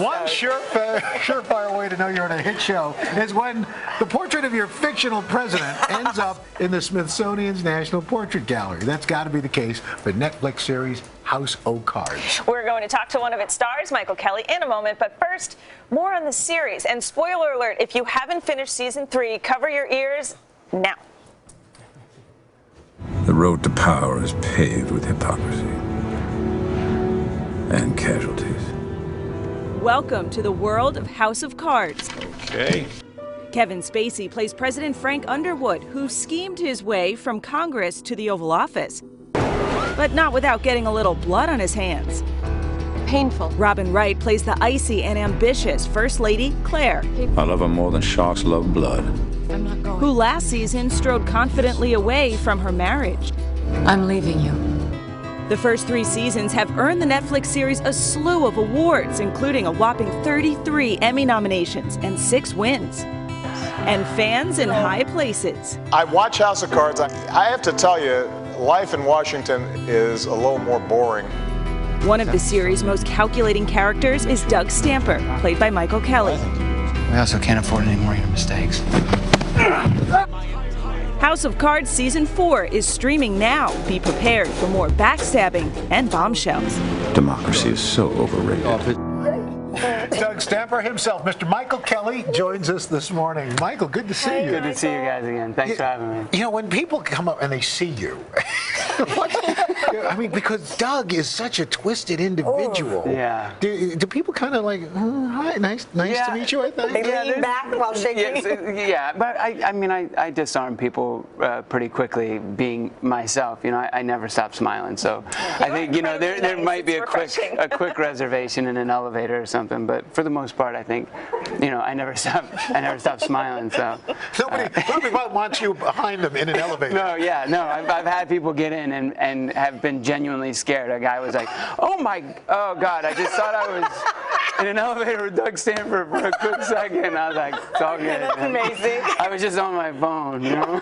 One surefire way to know you're in a hit show is when the portrait of your fictional president ends up in the Smithsonian's National Portrait Gallery. That's got to be the case for Netflix series House of Cards. We're going to talk to one of its stars, Michael Kelly, in a moment. But first, more on the series. And spoiler alert, if you haven't finished season 3, cover your ears now. The road to power is paved with hypocrisy and casualties. Welcome to the world of House of Cards. Okay. Kevin Spacey plays President Frank Underwood, who schemed his way from Congress to the Oval Office. But not without getting a little blood on his hands. Painful. Robin Wright plays the icy and ambitious First Lady, Claire. I love her more than sharks love blood. I'm not going. Who last season strode confidently away from her marriage. I'm leaving you. The first 3 seasons have earned the Netflix series a slew of awards, including a whopping 33 Emmy nominations and 6 wins. And fans in high places. I watch House of Cards. I have to tell you, life in Washington is a little more boring. One of the series' most calculating characters is Doug Stamper, played by Michael Kelly. We also can't afford any more of your mistakes. House of Cards Season 4 is streaming now. Be prepared for more backstabbing and bombshells. Democracy is so overrated. Doug Stamper himself, Mr. Michael Kelly, joins us this morning. Michael, good to see you. Good to see you guys again. Thanks for having me. You know, when people come up and they see you, I mean, because Doug is such a twisted individual. Yeah. Do people kind of like, hi, nice to meet you, I think? They lean back while shaking. Yeah, but I mean, I disarm people pretty quickly being myself. You know, I never stop smiling. So I think, you know, there might be a quick reservation in an elevator or something. But for the most part, I think, you know, I never stop smiling. So nobody wants you behind them in an elevator. No, I've had people get in and have been genuinely scared. A guy was like, oh God, I just thought I was in an elevator with Doug Stamper for a quick second. I was like, it's all good. That's amazing. I was just on my phone, you know.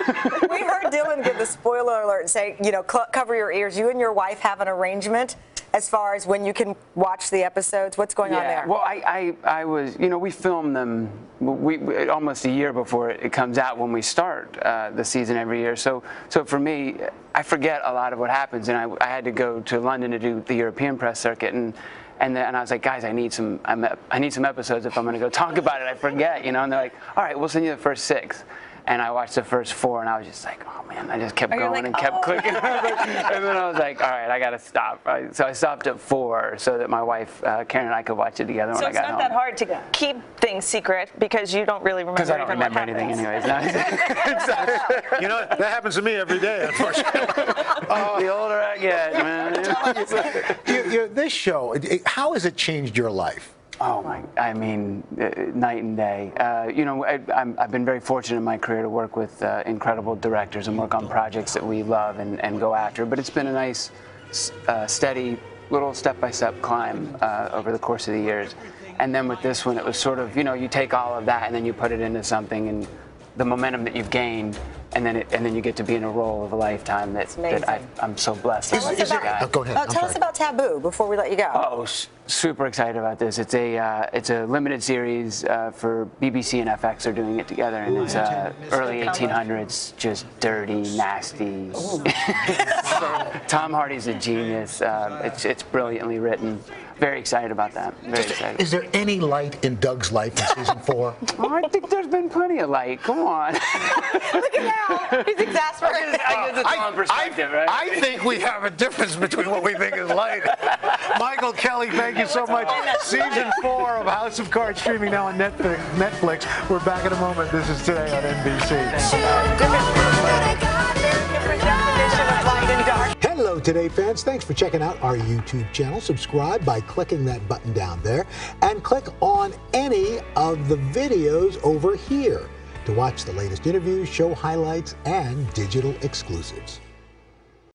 We heard Dylan give the spoiler alert and say, you know, cover your ears. You and your wife have an arrangement as far as when you can watch the episodes. What's going on there? Well, I was, you know, we filmed them almost a year before it comes out when we start the season every year. So for me, I forget a lot of what happens, and I had to go to London to do the European press circuit, and I was like, guys, I need some episodes if I'm going to go talk about it. I forget, you know, and they're like, all right, we'll send you the first 6. And I watched the first 4, and I was just like, oh man, I just kept going and kept clicking. And then I was like, all right, I got to stop. So I stopped at 4 so that my wife, Karen, and I could watch it together when I got home. So it's not that hard to keep things secret because you don't really remember. Because I don't remember anything anyways. You know, that happens to me every day, unfortunately. The older I get, man. This show, how has it changed your life? Oh my! I mean, night and day. You know, I've been very fortunate in my career to work with incredible directors and work on projects that we love and go after. But it's been a nice, steady, little step-by-step climb over the course of the years. And then with this one, it was sort of, you know, you take all of that and then you put it into something, and the momentum that you've gained, and then you get to be in a role of a lifetime that I'm so blessed. Go ahead. Tell us about Taboo before we let you go. Oh, super excited about this. It's a limited series for BBC and FX are doing it together, and it's early 1800s, just dirty, nasty. Tom Hardy's a genius. It's brilliantly written. Very excited about that. Very excited. Is there any light in Doug's life in season 4? Oh, I think there's been plenty of light. Come on. Look at now. He's exasperated. I guess it's all in perspective, right? I think we have a difference between what we think is light. Michael Kelly, thank you so much. Season 4 of House of Cards streaming now on Netflix. We're back in a moment. This is Today on NBC. Hello, Today fans. Thanks for checking out our YouTube channel. Subscribe by clicking that button down there and click on any of the videos over here to watch the latest interviews, show highlights, and digital exclusives.